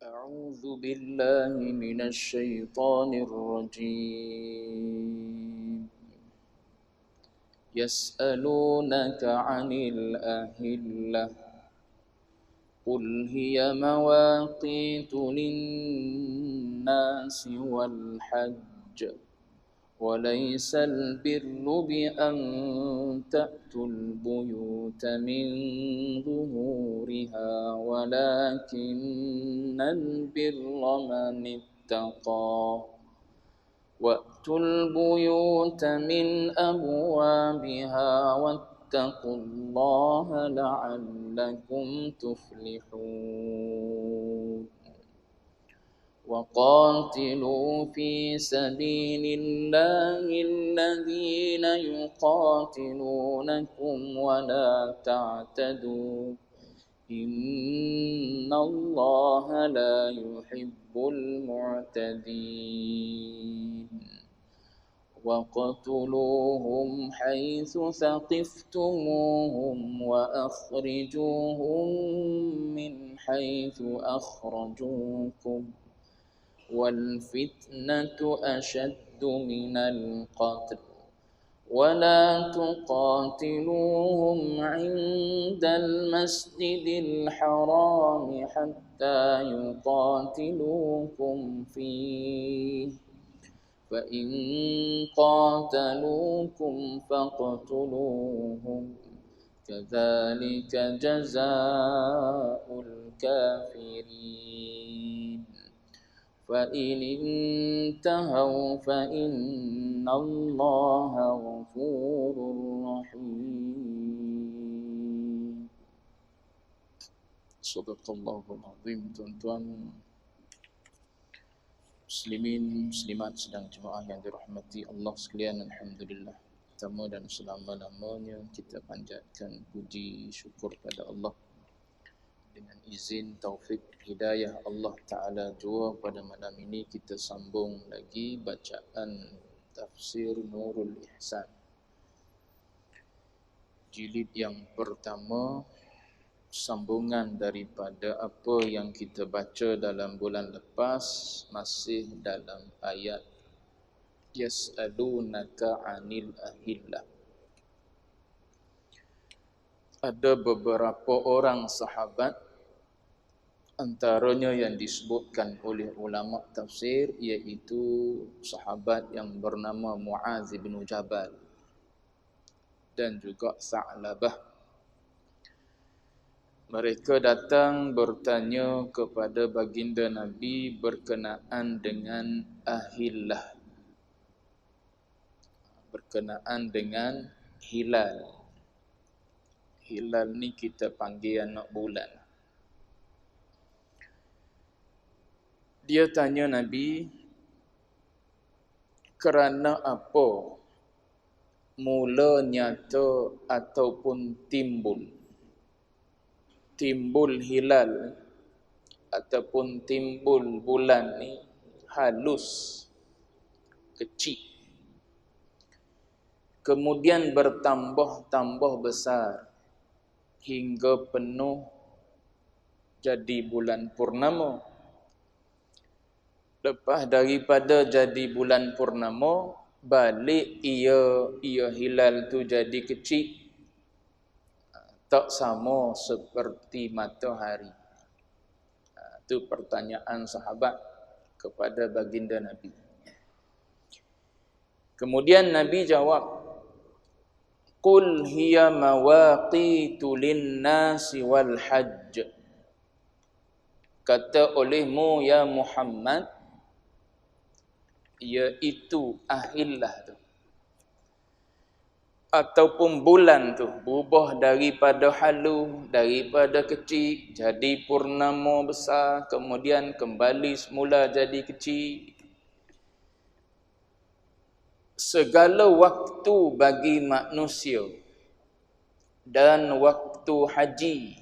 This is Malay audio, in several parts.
أعوذ بالله من الشيطان الرجيم يسألونك عن الأهلة قل هي مواقيت للناس والحج وليس البر بأن تأتوا البيوت من ظهورها ولكن البر من اتقى وأتوا البيوت من أبوابها واتقوا الله لعلكم تفلحون وقاتلوا في سبيل الله الذين يقاتلونكم ولا تعتدوا إن الله لا يحب المعتدين وقتلوهم حيث ثقفتموهم وأخرجوهم من حيث أخرجوكم والفتنة أشد من القتل ولا تقاتلوهم عند المسجد الحرام حتى يقاتلوكم فيه فإن قاتلوكم فاقتلوهم كذلك جزاء الكافرين فإن انتهوا فإن الله غفور رحيم. Sadaqallahul azim. Tuan-tuan muslimin muslimat sedang jemaah yang dirahmati Allah sekalian, alhamdulillah. Pertama dan selama-lamanya kita panjatkan puji syukur pada Allah. Dengan izin taufik hidayah Allah Ta'ala jua pada malam ini kita sambung lagi bacaan tafsir Nurul Ihsan jilid yang pertama, sambungan daripada apa yang kita baca dalam bulan lepas, masih dalam ayat Yas'alunaka 'anil ahillah. Ada beberapa orang sahabat, antaranya yang disebutkan oleh ulama tafsir, iaitu sahabat yang bernama Muaz bin Jabal dan juga Sa'labah. Mereka datang bertanya kepada baginda Nabi berkenaan dengan ahillah, berkenaan dengan hilal. Hilal ni kita panggil anak bulan. Dia tanya Nabi, kerana apa mula nyata ataupun timbul hilal ataupun timbul bulan ni halus, kecil, kemudian bertambah besar hingga penuh jadi bulan purnama. Lepas daripada jadi bulan purnama, balik ia hilal tu jadi kecil, tak sama seperti matahari. Itu pertanyaan sahabat kepada baginda Nabi. Kemudian Nabi jawab, Qul hiya mawaqitu linnasi wal hajj. Kata olehmu ya Muhammad, iaitu ahillah tu ataupun bulan tu berubah daripada halu, daripada kecil jadi purnama besar, kemudian kembali semula jadi kecil. Segala waktu bagi manusia dan waktu haji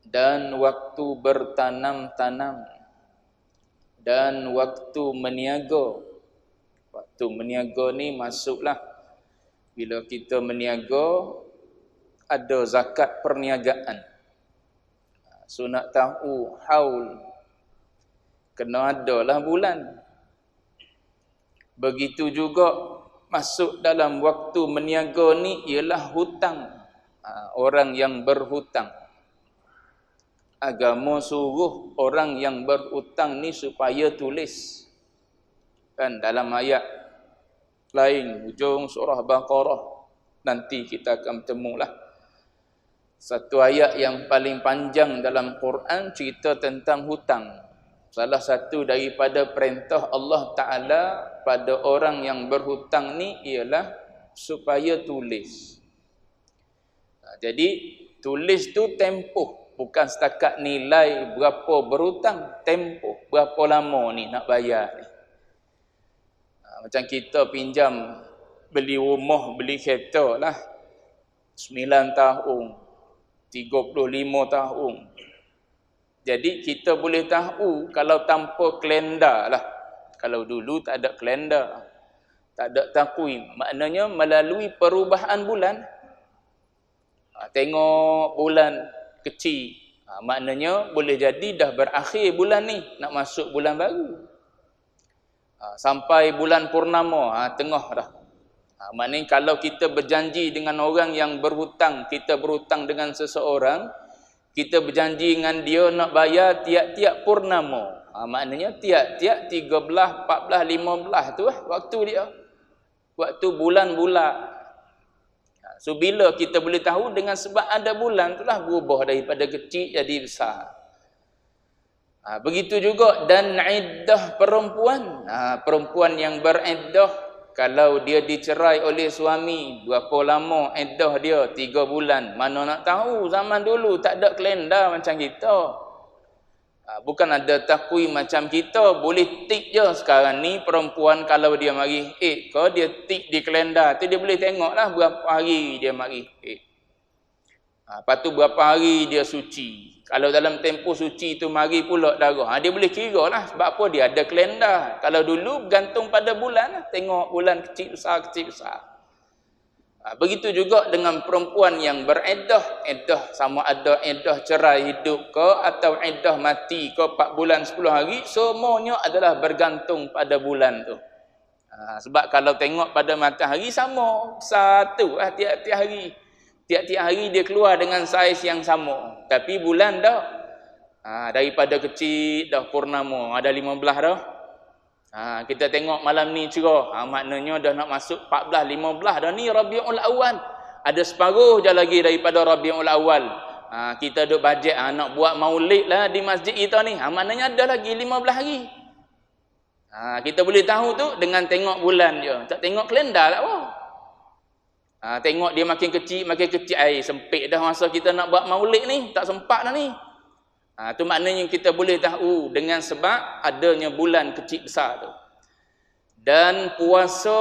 dan waktu bertanam-tanam dan waktu meniaga. Waktu meniaga ni masuklah bila kita meniaga, ada zakat perniagaan. So nak tahu haul kena adalah bulan. Begitu juga masuk dalam waktu meniaga ni ialah hutang. Orang yang berhutang. Agama suruh orang yang berhutang ni supaya tulis. Kan dalam ayat lain hujung surah Baqarah nanti kita akan bertemulah satu ayat yang paling panjang dalam Quran cerita tentang hutang. Salah satu daripada perintah Allah Ta'ala pada orang yang berhutang ni ialah supaya tulis. Jadi tulis tu tempoh, bukan setakat nilai berapa berhutang, tempoh berapa lama ni nak bayar ni. Macam kita pinjam beli rumah, beli kereta lah 9 tahun, 35 tahun. Jadi kita boleh tahu kalau tanpa kalender lah. Kalau dulu tak ada kalender, tak ada takwim, maknanya melalui perubahan bulan. Tengok bulan kecil, maknanya boleh jadi dah berakhir bulan ni, nak masuk bulan baru. Sampai bulan purnama, tengah dah. Maknanya kalau kita berjanji dengan orang yang berhutang, kita berhutang dengan seseorang, kita berjanji dengan dia nak bayar tiap-tiap purnama. Maknanya tiap-tiap 13, 14, 15 tu waktu dia. Waktu bulan-bulan. So bila kita boleh tahu dengan sebab ada bulan tu lah berubah daripada kecil jadi besar. Begitu juga dan iddah perempuan. Perempuan yang beriddah, kalau dia dicerai oleh suami, berapa lama iddah dia? 3 bulan. Mana nak tahu, zaman dulu tak ada kalender macam kita. Bukan ada takwim macam kita, boleh tik je. Sekarang ni perempuan kalau dia mari ke dia tik di kalender tu, dia boleh tengok lah berapa hari dia mari lepas tu berapa hari dia suci. Kalau dalam tempoh suci tu mari pula darah, dia boleh kira lah. Sebab apa? Dia ada kalender. Kalau dulu bergantung pada bulan lah. Tengok bulan kecil besar, kecil besar. Begitu juga dengan perempuan yang beriddah. Iddah sama ada iddah cerai hidup ke atau iddah mati ke 4 bulan 10 hari, semuanya adalah bergantung pada bulan tu. Sebab kalau tengok pada matahari sama, satu tiap-tiap hari. Tiap-tiap hari dia keluar dengan saiz yang sama. Tapi bulan dah daripada kecil dah purnama, ada 15 dah. Kita tengok malam ni cerah, maknanya dah nak masuk 14, 15 dah ni Rabiul Awal. Ada separuh je lagi daripada Rabiul Awal. Kita duk bajet nak buat maulid lah di masjid kita ni. Maknanya ada lagi 15 hari. Kita boleh tahu tu dengan tengok bulan je. Tak tengok kalender lah. Tengok dia makin kecil, sempit dah masa kita nak buat maulid ni, tak sempat dah ni. Tu maknanya kita boleh tahu dengan sebab adanya bulan kecil besar tu. Dan puasa,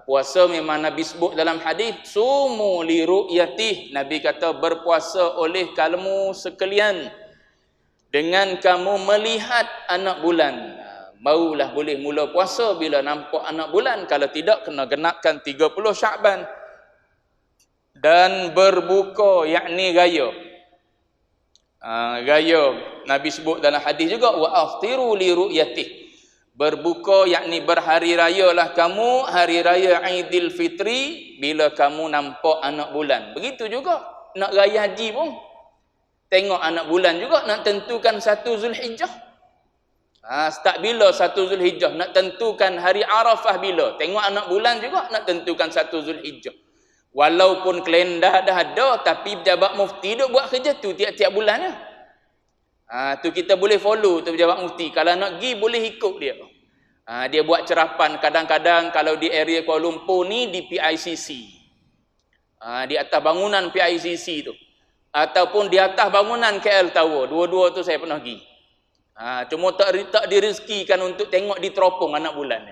puasa memang Nabi sebut dalam hadis, sumu li ru'yatih. Nabi kata berpuasa oleh kamu sekalian dengan kamu melihat anak bulan. Barulah boleh mula puasa bila nampak anak bulan. Kalau tidak, kena genapkan 30 Sya'ban. Dan berbuka, yakni raya. Raya, Nabi sebut dalam hadis juga, wa aftiru li ru'yatih. Berbuka, yakni berhari raya lah kamu, hari raya Aidil Fitri, bila kamu nampak anak bulan. Begitu juga, nak raya haji pun. Tengok anak bulan juga, nak tentukan 1 Zulhijjah. Start bila 1 Zulhijjah, nak tentukan hari Arafah bila. Tengok anak bulan juga nak tentukan 1 Zulhijjah. Walaupun kalender dah ada, tapi pejabat mufti duk buat kerja tu tiap-tiap bulan. Tu kita boleh follow tu pejabat mufti. Kalau nak pergi boleh ikut dia. Dia buat cerapan kadang-kadang kalau di area Kuala Lumpur ni di PICC. Di atas bangunan PICC tu. Ataupun di atas bangunan KL Tower. Dua-dua tu saya pernah pergi. Cuma tak direzekikan untuk tengok di teropong anak bulan.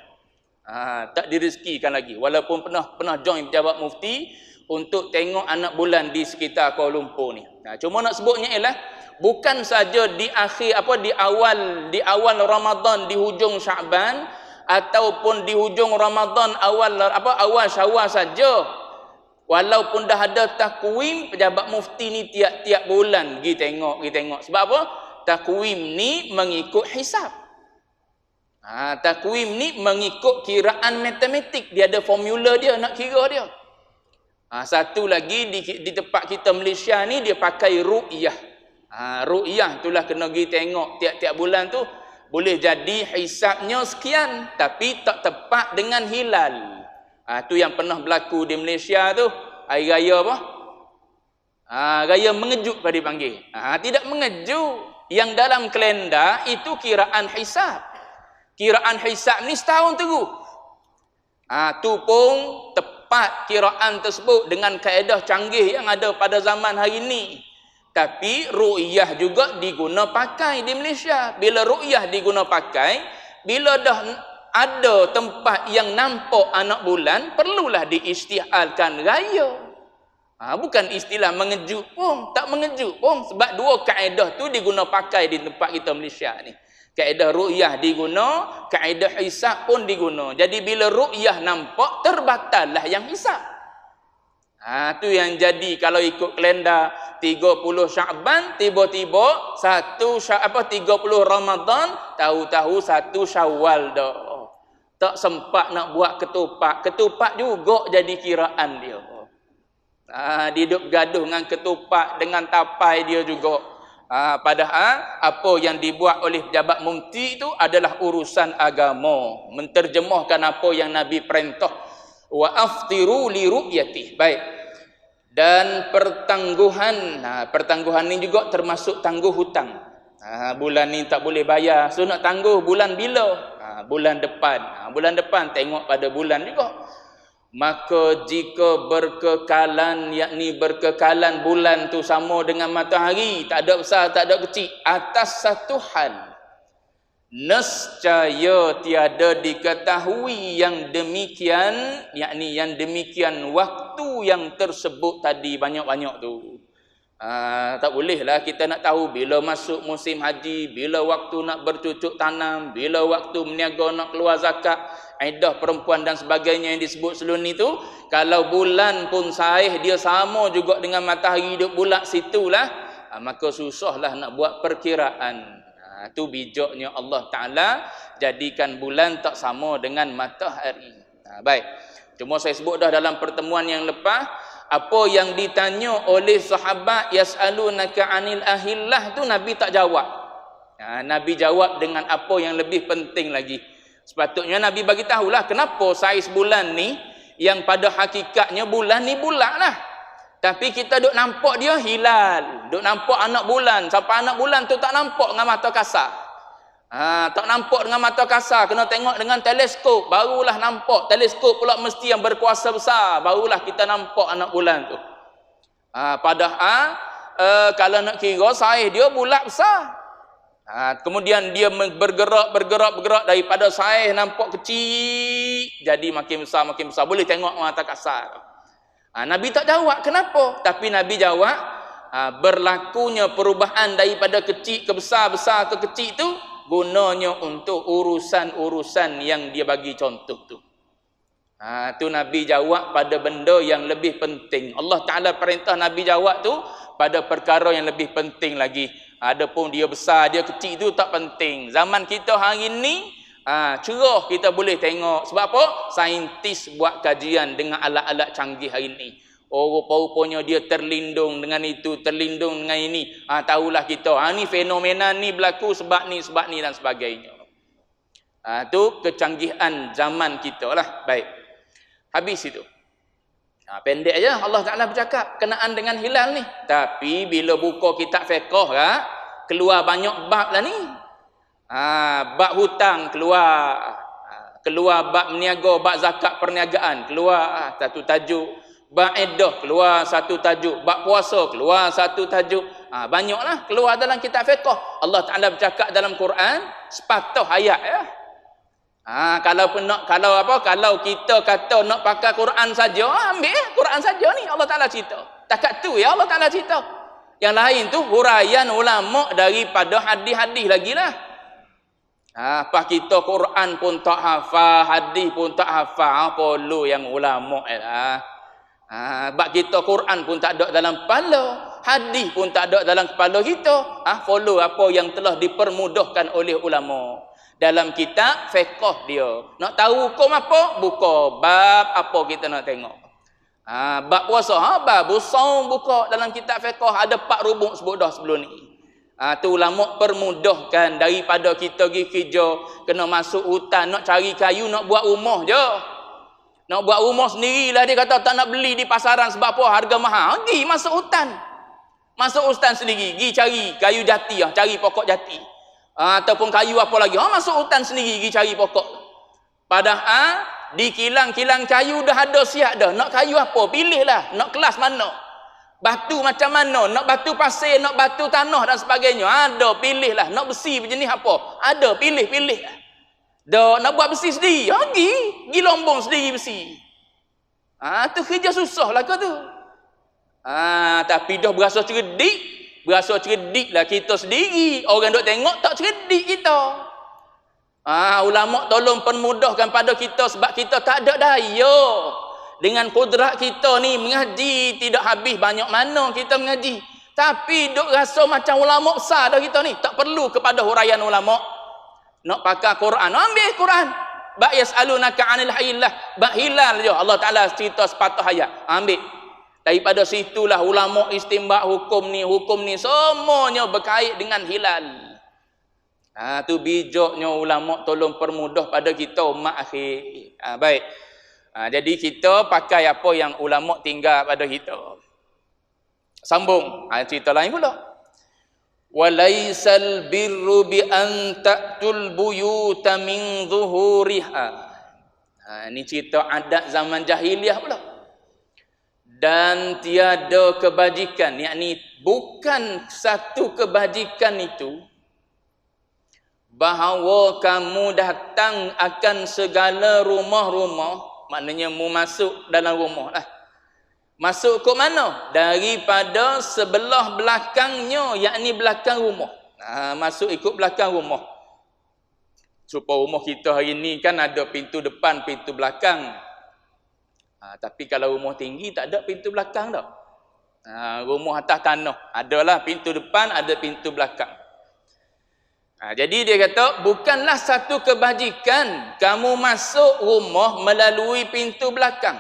Tak direzekikan lagi. Walaupun pernah join pejabat mufti untuk tengok anak bulan di sekitar Kuala Lumpur ni. Cuma nak sebutnya ialah bukan saja di akhir di awal Ramadan, di hujung Syaban ataupun di hujung Ramadan awal Syawal saja. Walaupun dah ada takwim, pejabat mufti ni tiap-tiap bulan pergi tengok. Sebab apa? takwim ni mengikut hisab. Takwim ni mengikut kiraan matematik. Dia ada formula dia nak kira dia. Satu lagi di tempat kita Malaysia ni dia pakai ru'yah. Ru'yah itulah kena pergi tengok tiap-tiap bulan tu. Boleh jadi hisabnya sekian tapi tak tepat dengan hilal. Tu yang pernah berlaku di Malaysia tu. Hari raya apa? Raya mengejut pada dipanggil. Tidak mengejut. Yang dalam kalender itu kiraan hisab. Kiraan hisab ni setahun teguh. Tu pun tepat kiraan tersebut dengan kaedah canggih yang ada pada zaman hari ini. Tapi ru'yah juga diguna pakai di Malaysia. Bila ru'yah diguna pakai, bila dah ada tempat yang nampak anak bulan, perlulah diisytiharkan raya. Bukan istilah mengejut pun, tak mengejut pun. Sebab dua kaedah tu diguna pakai di tempat kita Malaysia ni. Kaedah ru'yah diguna, kaedah hisab pun diguna. Jadi bila ru'yah nampak, terbatallah yang hisab. Tu yang jadi kalau ikut kalender 30 Syaban, tiba-tiba 30 Ramadan, tahu-tahu 1 Syawal dah. Tak sempat nak buat ketupat. Ketupat juga jadi kiraan dia. Dia duduk gaduh dengan ketupat, dengan tapai dia juga. Padahal apa yang dibuat oleh pejabat mufti itu adalah urusan agama, menterjemahkan apa yang Nabi perintah. Wa aftiru li ru'yati. Baik. Dan pertangguhan. Pertangguhan ni juga termasuk tangguh hutang. Bulan ni tak boleh bayar, so nak tangguh bulan bila? Bulan depan. Bulan depan tengok pada bulan juga. Maka jika berkekalan, yakni berkekalan bulan tu sama dengan matahari, tak ada besar, tak ada kecil, atas satu hal, nescaya tiada diketahui yang demikian, yakni yang demikian waktu yang tersebut tadi banyak-banyak tu. Tak bolehlah kita nak tahu bila masuk musim haji, bila waktu nak bercucuk tanam, bila waktu meniaga nak keluar zakat, iddah perempuan dan sebagainya yang disebut sebelum ni tu. Kalau bulan pun sahih dia sama juga dengan matahari duk bulat situlah, maka susahlah nak buat perkiraan. Tu bijaknya Allah Ta'ala jadikan bulan tak sama dengan matahari. Baik, cuma saya sebut dah dalam pertemuan yang lepas, apa yang ditanya oleh sahabat yas'alunaka 'anil ahillah tu Nabi tak jawab. Nabi jawab dengan apa yang lebih penting lagi. Sepatutnya Nabi bagi tahulah kenapa saiz bulan ni yang pada hakikatnya bulan ni bulat lah. Tapi kita duk nampak dia hilal, duk nampak anak bulan. Sampai anak bulan tu tak nampak dengan mata kasar. Tak nampak dengan mata kasar, kena tengok dengan teleskop, barulah nampak. Teleskop pula mesti yang berkuasa besar, barulah kita nampak anak bulan tu. Padahal kalau nak kira saiz dia bulat besar. Kemudian dia bergerak daripada saiz nampak kecil jadi makin besar. Boleh tengok mata kasar. Nabi tak jawab kenapa, tapi Nabi jawab berlakunya perubahan daripada kecil ke besar, besar ke kecil tu gunanya untuk urusan-urusan yang dia bagi contoh tu. Tu Nabi jawab pada benda yang lebih penting. Allah Ta'ala perintah Nabi jawab tu pada perkara yang lebih penting lagi. Adapun dia besar, dia kecil tu tak penting. Zaman kita hari ni cerah kita boleh tengok. Sebab apa? Saintis buat kajian dengan alat-alat canggih hari ni. Rupa-rupanya dia terlindung dengan itu, terlindung dengan ini. Tahulah kita, ni fenomena ni berlaku sebab ni dan sebagainya. Tu kecanggihan zaman kita lah. Baik, habis itu. Pendek aja Allah Ta'ala bercakap kenaan dengan hilal ni. Tapi bila buka kitab fiqh keluar banyak bab lah ni. Bab hutang keluar, bab meniaga, bab zakat perniagaan keluar satu tajuk. Bab iddah keluar satu tajuk, bab puasa keluar satu tajuk. Banyaklah keluar dalam kitab fiqh. Allah Ta'ala bercakap dalam Quran sepatah ayat ya. Kalau kita kata nak pakai Quran saja, ambil Quran saja ni Allah Ta'ala cerita. Takat tu ya Allah Ta'ala cerita. Yang lain tu huraian ulama daripada hadis-hadis lagi lah. Apa kita Quran pun tak hafal, hadis pun tak hafal, apa lu yang ulama lah. Bab kita Quran pun tak ada dalam kepala, Hadis pun tak ada dalam kepala kita. Follow apa yang telah dipermudahkan oleh ulama. Dalam kitab fiqh dia. Nak tahu hukum apa? Buka bab apa kita nak tengok. Bab puasa, bab saum buka dalam kitab fiqh ada 4 rubuk sebut dah sebelum ni. Tu ulama permudahkan daripada kita pergi kerja, kena masuk hutan, nak cari kayu, nak buat rumah je. Nak buat rumah sendirilah, dia kata tak nak beli di pasaran sebab apa? Harga mahal. Pergi masuk hutan. Masuk hutan sendiri, pergi cari kayu jati, cari pokok jati. Ataupun kayu apa lagi. Masuk hutan sendiri pergi cari pokok. Padahal di kilang-kilang kayu dah ada siap dah. Nak kayu apa? Pilihlah. Nak kelas mana? Batu macam mana? Nak batu pasir, nak batu tanah dan sebagainya. Ada, pilihlah. Nak besi berjenis apa? Ada, pilih. Dah nak buat besi sendiri. Pergi lombong sendiri besi. Tu kerja susah lah kau tu. Tapi dah berasa cerdik. Berasa cerdik lah kita sendiri. Orang duk tengok tak cerdik kita. Ulama tolong permudahkan pada kita sebab kita tak ada daya. Dengan kudrat kita ni mengaji tidak habis banyak mana kita mengaji. Tapi duk rasa macam ulama besar dah kita ni. Tak perlu kepada huraian ulama. Nak pakai Quran, ambil Quran. Ba yas'alunaka 'anil hilal. Ba hilal je. Allah Taala cerita sepatah ayat. Ambil. Daripada situlah ulama istimbak hukum ni semuanya berkait dengan hilal. Tu bijaknya ulama tolong permudah pada kita umat akhir. Baik. Jadi kita pakai apa yang ulama tinggal pada kita. Sambung. Cerita lain pula. Walaisal birru bi an ta'tul buyuta min zuhuriha. Ini cerita adat zaman jahiliah pula. Dan tiada kebajikan, yakni bukan satu kebajikan itu bahawa kamu datang akan segala rumah-rumah, maknanya mu masuk dalam rumah lah. Masuk ke mana? Daripada sebelah belakangnya, yakni belakang rumah. Masuk ikut belakang rumah. Supaya rumah kita hari ni kan ada pintu depan, pintu belakang. Tapi kalau rumah tinggi tak ada pintu belakang dah. Rumah atas tanah adalah pintu depan, ada pintu belakang. Jadi dia kata bukanlah satu kebajikan kamu masuk rumah melalui pintu belakang.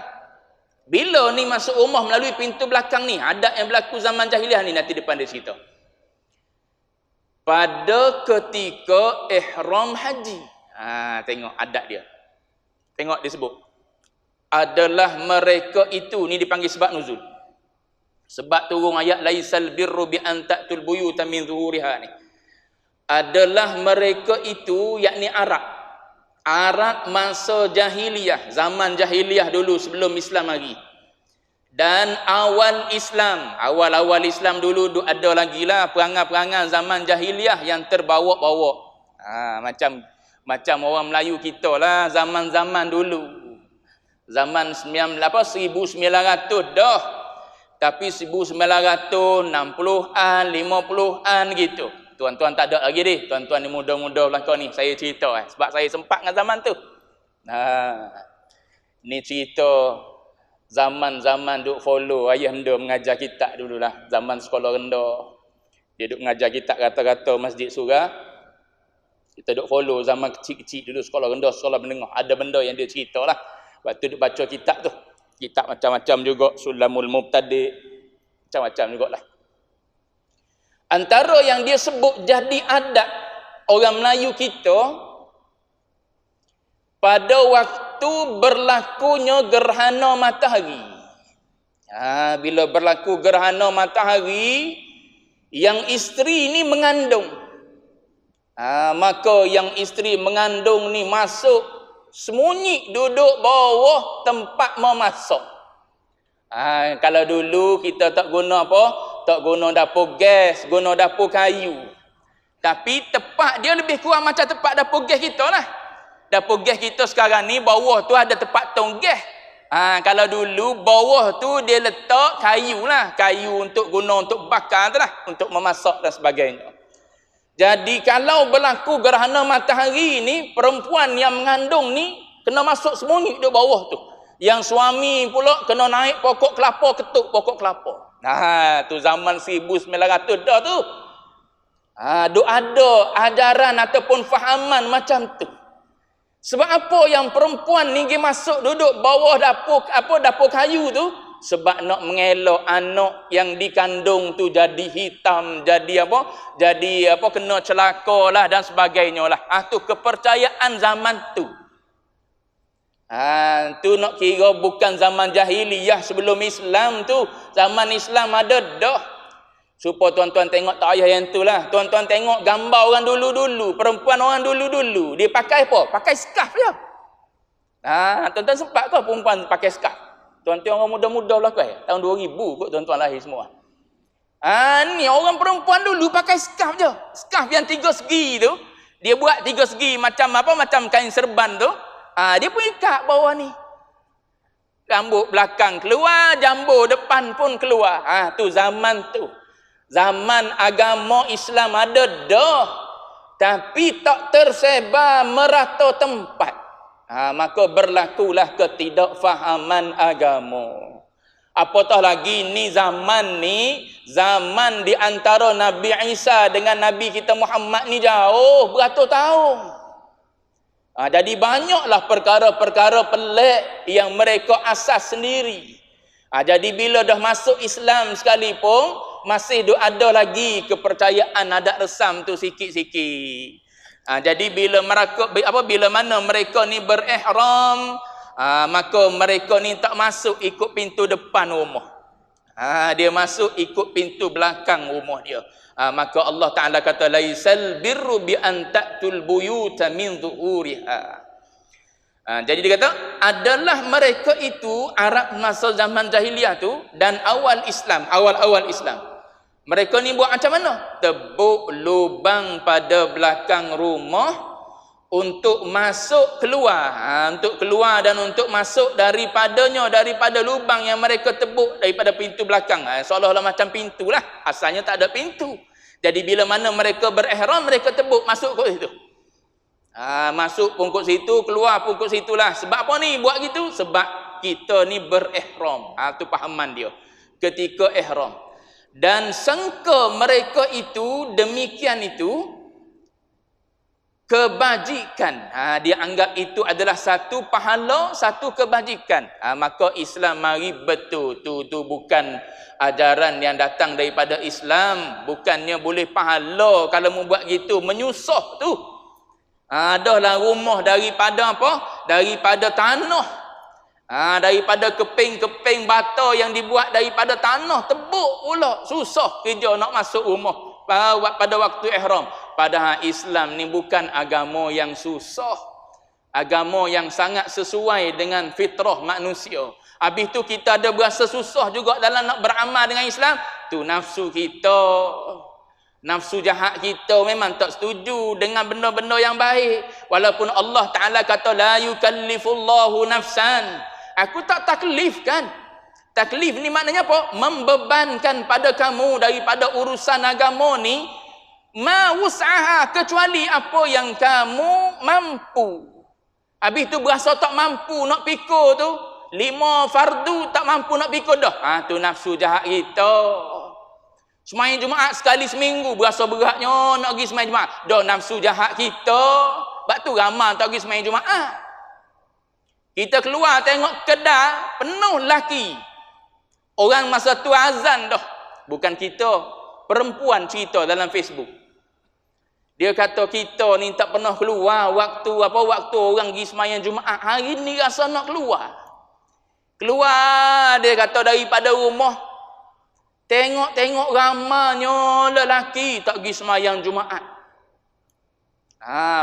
Bila ni masuk rumah melalui pintu belakang ni? Adat yang berlaku zaman jahiliah ni nanti depan dia cerita. Pada ketika ihram haji. Tengok adat dia. Tengok disebut. Adalah mereka itu, ni dipanggil sebab nuzul. Sebab turun ayat laisal birru bi an ta'tul buyuta min zuhuriha ni. Adalah mereka itu, yakni Arab. Arab masa jahiliyah, zaman jahiliyah dulu sebelum Islam lagi. Dan awal Islam, awal-awal Islam dulu ada lagi lah perangai-perangai zaman jahiliyah yang terbawa-bawa. Macam orang Melayu kita lah zaman-zaman dulu. Zaman 1900 dah. Tapi 1960-an, 50-an gitu. Tuan-tuan tak ada lagi deh. Tuan-tuan ni muda-muda belakang ni. Saya cerita sebab saya sempat dengan zaman tu. Ni cerita zaman-zaman duk follow ayah anda mengajar kitab dululah. Zaman sekolah rendah. Dia duk mengajar kitab kata-kata Masjid Surah. Kita duk follow zaman kecil-kecil dulu sekolah rendah, sekolah menengah. Ada benda yang dia cerita lah. Waktu duk baca kitab tu. Kitab macam-macam juga. Sulamul Mubtadi. Macam-macam jugalah. Antara yang dia sebut jadi adat orang Melayu kita. Pada waktu berlakunya gerhana matahari. Bila berlaku gerhana matahari. Yang isteri ni mengandung. Maka yang isteri mengandung ni masuk. Sembunyi duduk bawah tempat memasak. Kalau dulu kita tak guna apa? Tak guna dapur gas, guna dapur kayu. Tapi tempat dia lebih kurang macam tempat dapur gas kita lah. Dapur gas kita sekarang ni bawah tu ada tempat tong gas. Kalau dulu bawah tu dia letak kayu lah. Kayu untuk guna untuk bakar tu lah. Untuk memasak dan sebagainya. Jadi kalau berlaku gerhana matahari ni, perempuan yang mengandung ni kena masuk sembunyi di bawah tu. Yang suami pula kena naik pokok kelapa, ketuk pokok kelapa. Nah, tu zaman 1900 dah tu. Duk ada ajaran ataupun fahaman macam tu. Sebab apa yang perempuan ni pergi masuk duduk bawah dapur kayu tu? Sebab nak mengelak anak yang dikandung tu jadi hitam, jadi kena celaka lah dan sebagainya lah. Tu kepercayaan zaman tu. Tu nak kira bukan zaman jahiliyah sebelum Islam tu. Zaman Islam ada dah. Supaya tuan-tuan tengok tak payah yang tu lah. Tuan-tuan tengok gambar orang dulu-dulu, perempuan orang dulu-dulu. Dia pakai apa? Pakai scarf je. Tuan-tuan sempat ke perempuan pakai scarf? Tuan-tuan orang muda-muda lah ke? Tahun 2000 kot tuan-tuan lahir semua. Ni orang perempuan dulu pakai scarf je. Scarf yang 3 segi tu. Dia buat 3 segi macam macam kain serban tu. Dia pun ikat bawah ni. Rambut belakang keluar, jambul depan pun keluar. Tu zaman tu. Zaman agama Islam ada dah. Tapi tak tersebar merata tempat. Maka berlakulah ketidakfahaman agama. Apatah lagi ni zaman di antara Nabi Isa dengan Nabi kita Muhammad ni jauh beratus tahun. Jadi banyaklah perkara-perkara pelik yang mereka asas sendiri. Jadi bila dah masuk Islam sekalipun masih ada lagi kepercayaan adat resam tu sikit-sikit. Jadi bila mana mereka ni berihram, maka mereka ni tak masuk ikut pintu depan rumah. Dia masuk ikut pintu belakang rumah dia. Maka Allah Ta'ala kata laisal birru bi an ta'tul buyuta min zuhuriha. Jadi dia kata adalah mereka itu Arab masa zaman jahiliah tu dan awal Islam. Mereka ni buat macam mana? Tebuk lubang pada belakang rumah untuk masuk keluar. Untuk keluar dan untuk masuk daripada lubang yang mereka tebuk daripada pintu belakang. Seolah-olah macam pintu lah. Asalnya tak ada pintu. Jadi bila mana mereka berihram, mereka tebuk masuk ke situ. Masuk pun ke situ, keluar pun ke situ lah. Sebab apa ni buat gitu? Sebab kita ni berihram. Tu pahaman dia. Ketika ihram. Dan sangka mereka itu demikian itu kebajikan. Dia anggap itu adalah satu pahala, satu kebajikan. Maka Islam mari betul tu bukan ajaran yang datang daripada Islam. Bukannya boleh pahala kalau membuat gitu, menyusah tu. Adalah rumah daripada apa? Daripada tanah. Daripada keping-keping bata yang dibuat daripada tanah, tebuk pula. Susah kerja nak masuk rumah pada waktu ihram. Padahal Islam ni bukan agama yang susah. Agama yang sangat sesuai dengan fitrah manusia. Habis tu kita ada berasa susah juga dalam nak beramal dengan Islam. Tu nafsu kita. Nafsu jahat kita memang tak setuju dengan benda-benda yang baik. Walaupun Allah Ta'ala kata la yukallifullahu nafsan. Aku tak taklifkan. Taklif ni maknanya apa? Membebankan pada kamu daripada urusan agama ni ma wus'aha, kecuali apa yang kamu mampu. Habis tu berasa tak mampu nak pikul tu, 5 fardu tak mampu nak pikul dah. Tu nafsu jahat kita. Sembahyang Jumaat sekali seminggu berasa beratnya nak pergi sembahyang Jumaat. Dah nafsu jahat kita. Sebab tu ramai tak pergi sembahyang Jumaat. Kita keluar tengok kedai penuh lelaki. Orang masa tu azan dah. Bukan kita, perempuan cerita dalam Facebook. Dia kata kita ni tak pernah keluar waktu orang pergi sembahyang Jumaat. Hari ni rasa nak keluar. Keluar dia kata daripada rumah. Tengok ramanya lelaki tak pergi sembahyang Jumaat.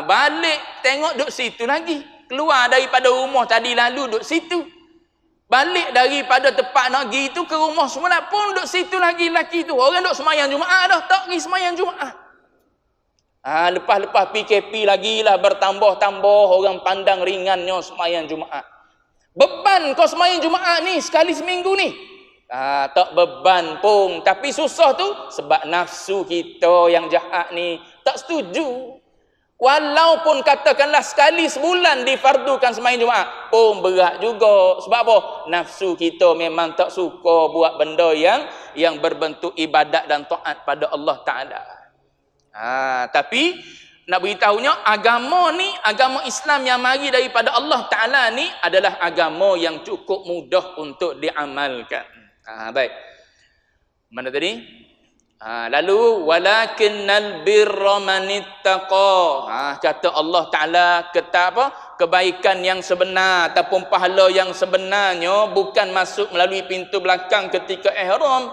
Balik tengok duduk situ lagi. Keluar daripada rumah tadi lalu duduk situ. Balik daripada tempat nak pergi tu ke rumah semula pun duduk situ lagi lelaki tu. Orang duduk sembahyang Jumaat dah, tak pergi sembahyang Jumaat. Lepas-lepas PKP lagi lah bertambah-tambah orang pandang ringannya sembahyang Jumaat. Beban kau sembahyang Jumaat ni sekali seminggu ni. Tak beban pun, tapi susah tu sebab nafsu kita yang jahat ni tak setuju. Walaupun katakanlah sekali sebulan difardukan sembahyang Jumaat pun berat juga. Sebab apa? Nafsu kita memang tak suka buat benda yang berbentuk ibadat dan taat pada Allah Ta'ala. Tapi nak beritahunya agama ni, agama Islam yang mari daripada Allah Ta'ala ni adalah agama yang cukup mudah untuk diamalkan. Baik. Mana tadi? Lalu walakinnal birra manittaqa. Kata Allah Ta'ala, kebaikan yang sebenar ataupun pahala yang sebenarnya bukan masuk melalui pintu belakang ketika ihram,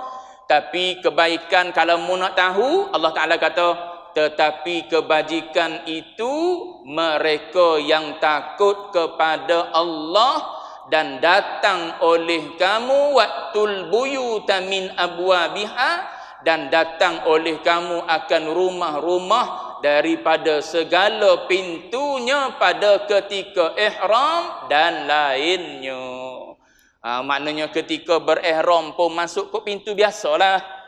tapi kebaikan kalau mu nak tahu, Allah Ta'ala kata tetapi kebajikan itu mereka yang takut kepada Allah dan datang oleh kamu waqtul buyuta min abwabiha, dan datang oleh kamu akan rumah-rumah daripada segala pintunya pada ketika ihram dan lainnya. Maknanya ketika berihram pun masuk ke pintu biasalah.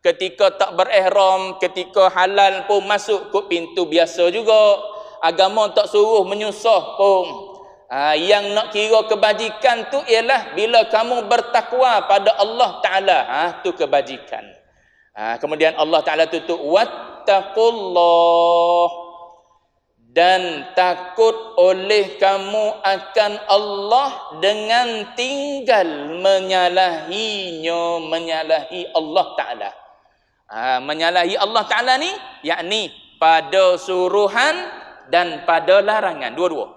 Ketika tak berihram, ketika halal pun masuk ke pintu biasa juga. Agama tak suruh menyusah pun. Yang nak kira kebajikan tu ialah bila kamu bertakwa pada Allah Ta'ala. Tu kebajikan. Kemudian Allah Ta'ala tutup wattaqullah, dan takut oleh kamu akan Allah dengan tinggal menyalahinya, menyalahi Allah Ta'ala. Menyalahi Allah Ta'ala ni yakni pada suruhan dan pada larangan, dua-dua.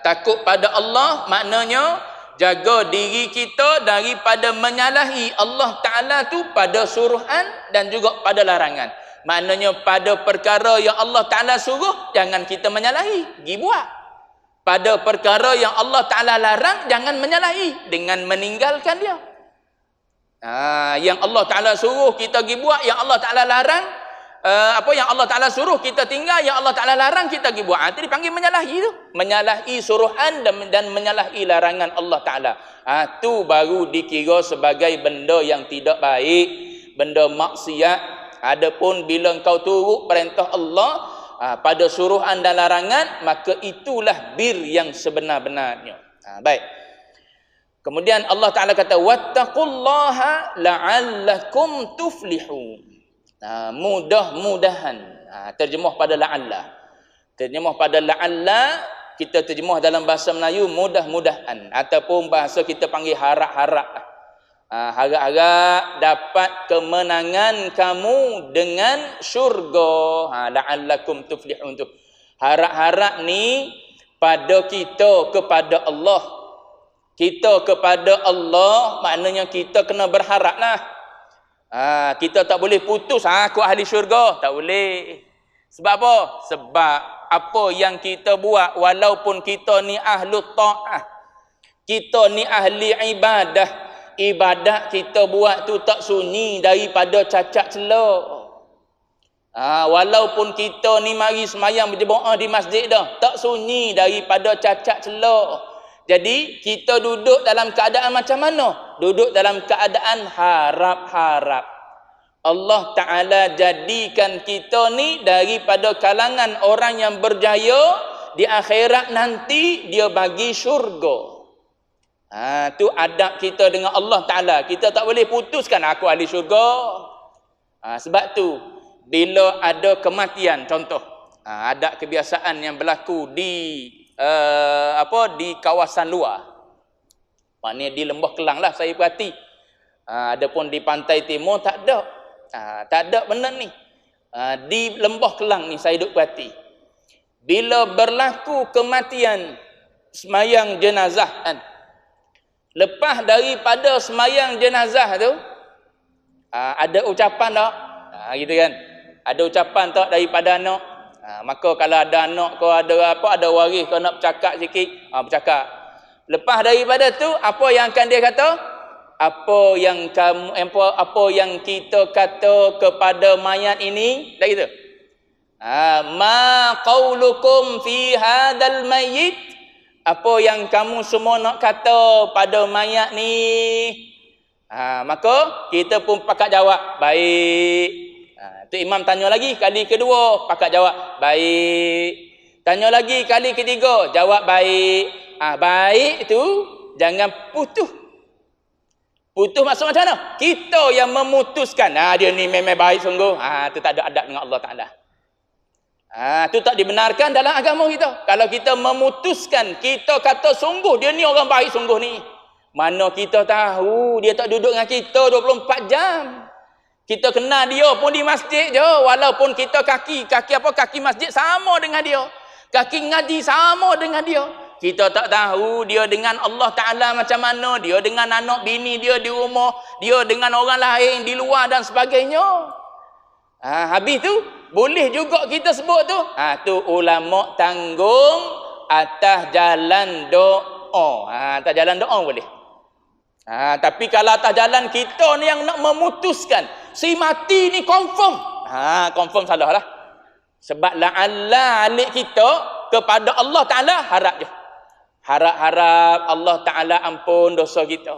Takut pada Allah maknanya jaga diri kita daripada menyalahi Allah Ta'ala tu pada suruhan dan juga pada larangan. Maknanya pada perkara yang Allah Ta'ala suruh, jangan kita menyalahi, pergi buat. Pada perkara yang Allah Ta'ala larang, jangan menyalahi dengan meninggalkan dia. Yang Allah Ta'ala suruh kita pergi buat, yang Allah Ta'ala larang, yang Allah Ta'ala suruh kita tinggal, yang Allah Ta'ala larang kita pergi buat. Itu dipanggil menyalahi tu. Menyalahi suruhan dan menyalahi larangan Allah Ta'ala. Tu baru dikira sebagai benda yang tidak baik, benda maksiat. Adapun bila engkau turut perintah Allah pada suruhan dan larangan, maka itulah bir yang sebenar-benarnya. Baik. Kemudian Allah Ta'ala kata wattaqullaha la'allakum tuflihun. Mudah-mudahan. Terjemah pada la'alla. Terjemah pada la'alla, kita terjemah dalam bahasa Melayu mudah-mudahan, ataupun bahasa kita panggil harap-harap. Harap-harap dapat kemenangan kamu dengan syurga. La'allakum tuflihun tu. Harap-harap ni pada kita kepada Allah. Kita kepada Allah maknanya kita kena berharap lah. Kita tak boleh putus aku ahli syurga, tak boleh. Sebab apa? Sebab apa yang kita buat, walaupun kita ni ahlu ta'ah, kita ni ahli ibadah, ibadat kita buat tu tak sunyi daripada cacat celah. Walaupun kita ni mari semayang berjemaah di masjid dah, tak sunyi daripada cacat celah. Jadi kita duduk dalam keadaan macam mana? Duduk dalam keadaan harap-harap. Allah Ta'ala jadikan kita ni daripada kalangan orang yang berjaya di akhirat nanti, dia bagi syurga. Tu adab kita dengan Allah Ta'ala. Kita tak boleh putuskan aku ahli syurga. Sebab tu bila ada kematian, contoh ada kebiasaan yang berlaku di di kawasan luar, maknanya di Lembah Kelang lah saya perhati. Adapun di pantai timur tak ada. Tak ada benda ni. Di Lembah Kelang ni saya duk perhati, bila berlaku kematian, semayang jenazah kan, lepas daripada semayang jenazah tu ada ucapan tak? Gitu kan, ada ucapan tak daripada anak? Maka kalau ada anak kau, ada waris kau nak bercakap sikit, bercakap. Lepas daripada tu apa yang akan dia kata? Apa yang kita kata kepada mayat ini? Dah gitu. Ma qaulukum fi hadzal mayyit? Apa yang kamu semua nak kata pada mayat ni? Maka kita pun pakat jawab, baik. Tu imam tanya lagi kali kedua, pakat jawab, baik. Tanya lagi kali ketiga, jawab baik. Baik tu jangan putus. Putus maksud macam mana? Kita yang memutuskan. Dia ni memang baik sungguh. Tu tak ada adab dengan Allah Ta'ala. Tu tak dibenarkan dalam agama kita. Kalau kita memutuskan, kita kata sungguh dia ni orang baik sungguh ni. Mana kita tahu dia tak duduk dengan kita 24 jam. Kita kenal dia pun di masjid je. Walaupun kita kaki masjid sama dengan dia. Kaki ngaji sama dengan dia. Kita tak tahu dia dengan Allah Ta'ala macam mana. Dia dengan anak bini dia di rumah. Dia dengan orang lain di luar dan sebagainya. Habis tu, boleh juga kita sebut tu. Tu ulama tanggung atas jalan doa. Atas jalan doa boleh. Tapi kalau atas jalan kita ni yang nak memutuskan. Si mati ni confirm. Confirm salah lah. Sebab la'alla alik kita kepada Allah Ta'ala harap je. Harap-harap Allah Ta'ala ampun dosa kita.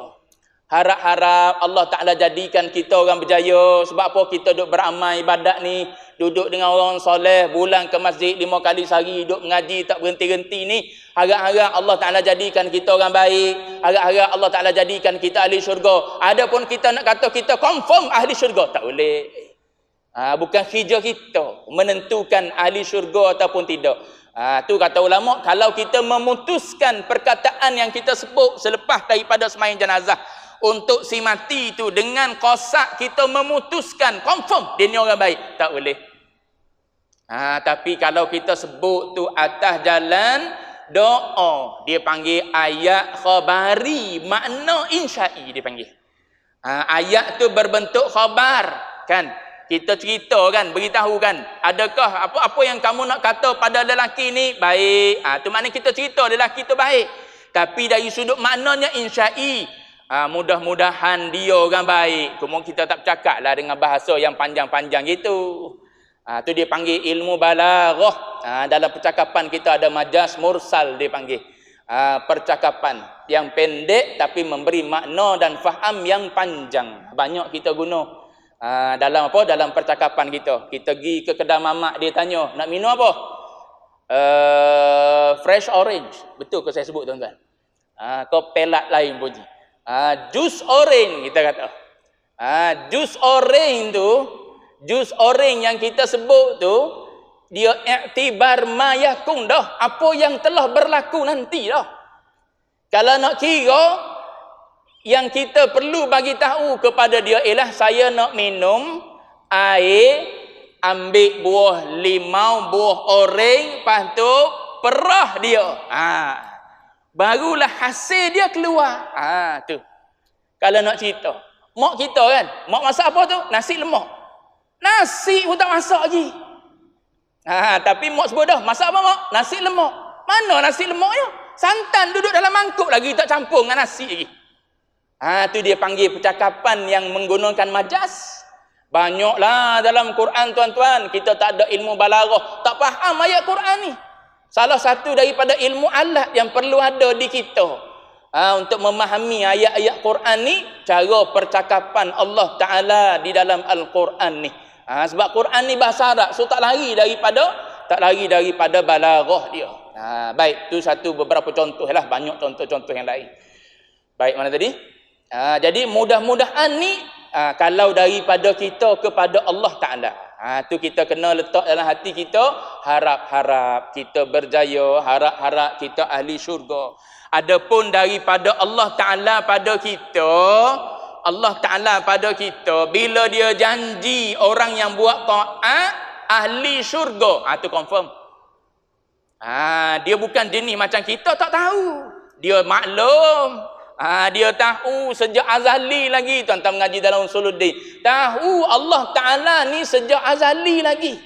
Harap-harap Allah Ta'ala jadikan kita orang berjaya. Sebab apa kita duduk beramal ibadat ni. Duduk dengan orang soleh. Bulan ke masjid 5 kali sehari. Duduk mengaji tak berhenti-henti ni. Harap-harap Allah Ta'ala jadikan kita orang baik. Harap-harap Allah Ta'ala jadikan kita ahli syurga. Adapun kita nak kata kita confirm ahli syurga. Tak boleh. Bukan kerja kita menentukan ahli syurga ataupun tidak. Tu kata ulama, kalau kita memutuskan perkataan yang kita sebut selepas daripada sembahyang jenazah untuk si mati tu dengan kosak kita memutuskan confirm dia ni orang baik, tak boleh. Tapi kalau kita sebut tu atas jalan doa, dia panggil ayat khabari, makna insya'i dia panggil. Ayat tu berbentuk khabar kan. Kita cerita kan, beritahu kan, adakah apa yang kamu nak kata pada lelaki ni baik. Tu maknanya kita cerita lelaki tu baik. Tapi dari sudut maknanya insya'i, mudah-mudahan dia orang baik. Kemudian kita tak bercakap lah dengan bahasa yang panjang-panjang gitu. Tu dia panggil ilmu balaghah. Dalam percakapan kita ada majaz mursal dia panggil. Percakapan yang pendek tapi memberi makna dan faham yang panjang. Banyak kita guna. Dalam apa? Dalam percakapan kita. Kita pergi ke kedai mamak, dia tanya, nak minum apa? Fresh orange. Betul ke saya sebut tuan-tuan? Kau pelat lain bunyi. Jus orange kita kata. Jus orange tu, jus orange yang kita sebut tu, dia iktibar ma yakun dah. Apa yang telah berlaku nanti dah. Kalau nak kira, yang kita perlu bagi tahu kepada dia ialah saya nak minum air, ambil buah limau, buah oreng, lepas tu perah dia. Barulah hasil dia keluar. Tu. Kalau nak cerita. Mak kita kan, mak masak apa tu? Nasi lemak. Nasi pun tak masak lagi. Tapi mak sebut dah, masak apa mak? Nasi lemak. Mana nasi lemaknya? Santan duduk dalam mangkuk lagi, tak campur dengan nasi lagi. Tu dia panggil percakapan yang menggunakan majaz. Banyaklah dalam Quran tuan-tuan. Kita tak ada ilmu balaghah, tak faham ayat Quran ni. Salah satu daripada ilmu alat yang perlu ada di kita untuk memahami ayat-ayat Quran ni, cara percakapan Allah Ta'ala di dalam Al-Quran ni. Sebab Quran ni bahasa Arab, so tak lari daripada balaghah dia. Baik, tu satu beberapa contoh lah. Banyak contoh-contoh yang lain. Baik, mana tadi? Jadi mudah-mudahan ni kalau daripada kita kepada Allah Ta'ala, tu kita kena letak dalam hati kita, harap-harap kita berjaya, harap-harap kita ahli syurga. Adapun daripada Allah Ta'ala pada kita, Allah Ta'ala pada kita, bila dia janji orang yang buat taat ahli syurga, tu confirm. Dia bukan jenis macam kita tak tahu. Dia maklum. Dia tahu sejak azali lagi. Tuan-tuan mengaji dalam Usuluddin, tahu Allah Ta'ala ni sejak azali lagi.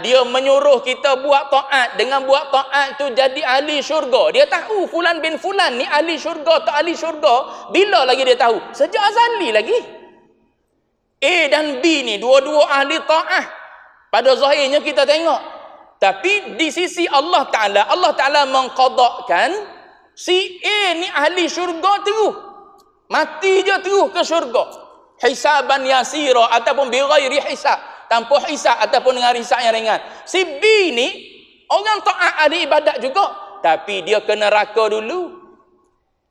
Dia menyuruh kita buat taat. Dengan buat taat tu jadi ahli syurga. Dia tahu fulan bin fulan ni ahli syurga tak ahli syurga. Bila lagi dia tahu? Sejak azali lagi. A dan B ni dua-dua ahli taat. Pada zahirnya kita tengok. Tapi di sisi Allah Ta'ala mengqadakkan si A ni ahli syurga terus. Mati je terus ke syurga. Hisaban yasira ataupun bighairi hisab. Tanpa hisab ataupun dengan hisab yang ringan. Si B ni orang taat ahli ibadat juga. Tapi dia ke neraka dulu.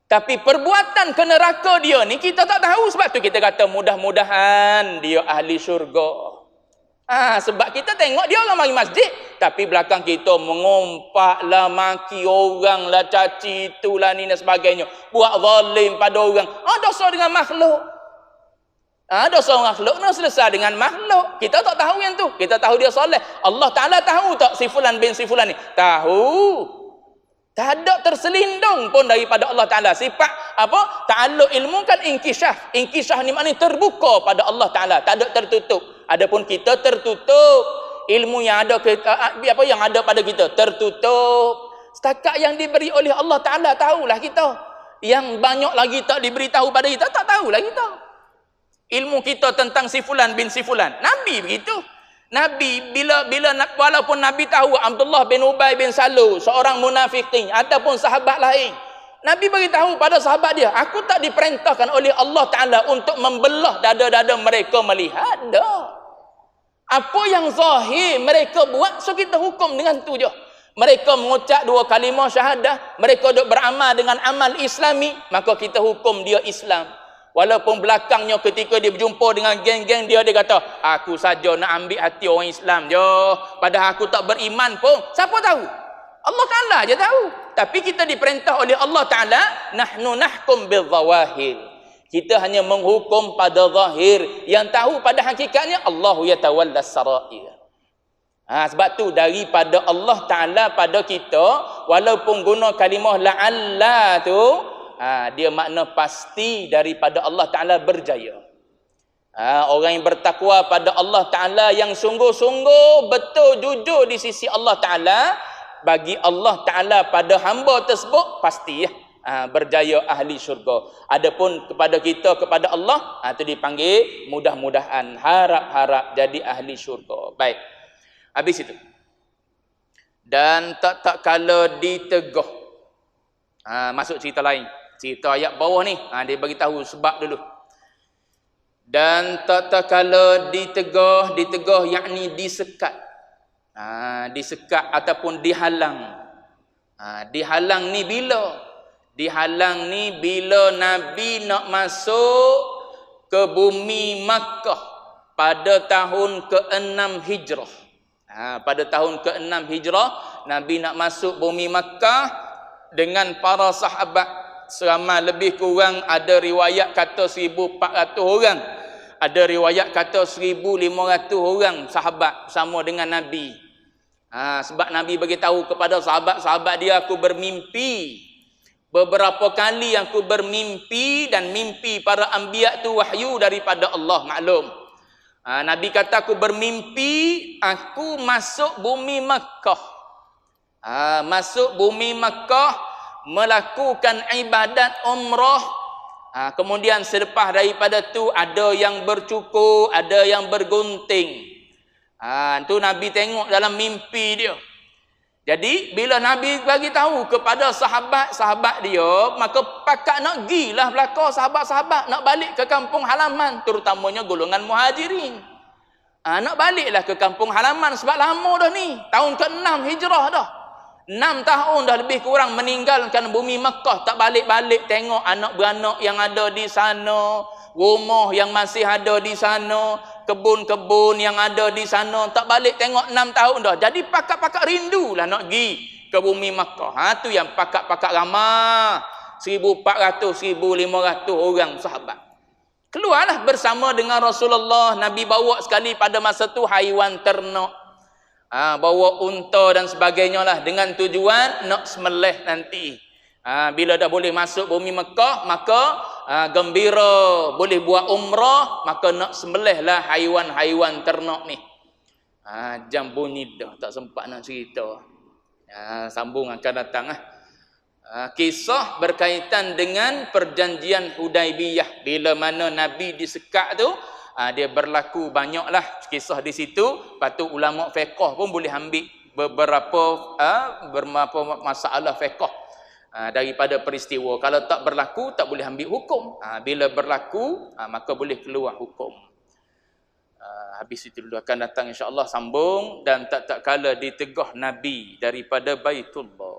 Tapi perbuatan ke neraka dia ni kita tak tahu. Sebab tu kita kata mudah-mudahan dia ahli syurga. Sebab kita tengok dia orang mari masjid, tapi belakang kita mengompak maki orang lah, caci itulah ni dan sebagainya. Buat zalim pada orang. Dosa dengan makhluk. Dosa makhluk nak selesai dengan makhluk. Kita tak tahu yang tu. Kita tahu dia soleh. Allah Ta'ala tahu tak si fulan bin si fulan ni? Tahu. Tak ada terselindung pun daripada Allah Ta'ala. Sifat apa? Ta'alluq ilmu kan inkishaf. Inkishaf ni maknanya terbuka pada Allah Ta'ala. Tak ada tertutup. Adapun kita tertutup. Ilmu yang ada yang ada pada kita tertutup. Setakat yang diberi oleh Allah Ta'ala tahulah kita. Yang banyak lagi tak diberitahu pada kita, tak tahulah kita. Ilmu kita tentang si fulan bin si fulan. Nabi begitu. Nabi bila walaupun Nabi tahu Abdullah bin Ubay bin Salul seorang munafikin ataupun sahabat lain, Nabi beritahu pada sahabat dia, aku tak diperintahkan oleh Allah Ta'ala untuk membelah dada-dada mereka melihat. Apa yang zahir mereka buat, so kita hukum dengan tu je. Mereka mengucap 2 kalimah syahadah, mereka duk beramal dengan amal Islami, maka kita hukum dia Islam. Walaupun belakangnya ketika dia berjumpa dengan geng-geng dia kata, aku saja nak ambil hati orang Islam je, padahal aku tak beriman pun. Siapa tahu? Allah Ta'ala je tahu. Tapi kita diperintah oleh Allah Ta'ala, nahnu nahkum bil-zawahir. Kita hanya menghukum pada zahir. Yang tahu pada hakikatnya Allahu yatawallas sarair. Sebab tu daripada Allah Ta'ala pada kita, walaupun guna kalimah la'alla tu, dia makna pasti daripada Allah Ta'ala berjaya. Orang yang bertakwa pada Allah Ta'ala yang sungguh-sungguh betul jujur di sisi Allah Ta'ala, bagi Allah Ta'ala pada hamba tersebut pasti berjaya ahli syurga. Adapun kepada kita, kepada Allah, itu dipanggil mudah-mudahan, harap-harap jadi ahli syurga. Baik, habis itu. Dan tak kala diteguh. Masuk cerita lain. Cerita ayat bawah ni, dia beritahu sebab dulu. Dan tak kala diteguh yakni disekat. Disekat ataupun dihalang. Dihalang ni bila? Dihalang ni bila Nabi nak masuk ke bumi Makkah pada tahun ke-6 Hijrah. Pada tahun ke-6 Hijrah, Nabi nak masuk bumi Makkah dengan para sahabat. Seramai lebih kurang ada riwayat kata 1,400 orang. Ada riwayat kata 1,500 orang sahabat bersama dengan Nabi. Sebab Nabi beritahu kepada sahabat-sahabat dia, aku bermimpi. Beberapa kali aku bermimpi, dan mimpi para anbiya tu wahyu daripada Allah, maklum. Nabi kata aku bermimpi, aku masuk bumi Makkah. Masuk bumi Makkah, melakukan ibadat umrah. Kemudian selepas daripada tu ada yang bercukur, ada yang bergunting. Tu Nabi tengok dalam mimpi dia. Jadi bila Nabi bagi tahu kepada sahabat-sahabat dia, maka pakak nak gilah belaka sahabat-sahabat nak balik ke kampung halaman, terutamanya golongan muhajirin. Nak baliklah ke kampung halaman sebab lama dah ni, tahun ke-6 Hijrah dah. 6 tahun dah lebih kurang meninggalkan bumi Makkah, tak balik-balik tengok anak beranak yang ada di sana, rumah yang masih ada di sana, kebun-kebun yang ada di sana, tak balik tengok 6 tahun dah. Jadi pakak-pakak rindulah nak pergi ke bumi Makkah. Tu yang pakak-pakak ramah, 1,400, 1,500 orang sahabat. Keluarlah bersama dengan Rasulullah. Nabi bawa sekali pada masa tu haiwan ternak. Bawa unta dan sebagainya lah, dengan tujuan nak sembelih nanti. Bila dah boleh masuk bumi Mekah, maka gembira boleh buat umrah, maka nak sembelih lah haiwan-haiwan ternak ni. Jam bunyi dah, tak sempat nak cerita. Sambung akan datang. Kisah berkaitan dengan perjanjian Hudaibiyah, bila mana Nabi disekat tu. Dia berlaku banyaklah kisah di situ. Patut ulama fiqh pun boleh ambil beberapa masalah fiqh daripada peristiwa. Kalau tak berlaku, tak boleh ambil hukum. Bila berlaku, maka boleh keluar hukum. Habis itu dulu, akan datang insya-Allah sambung. Dan tak kala ditegah Nabi daripada Baitullah.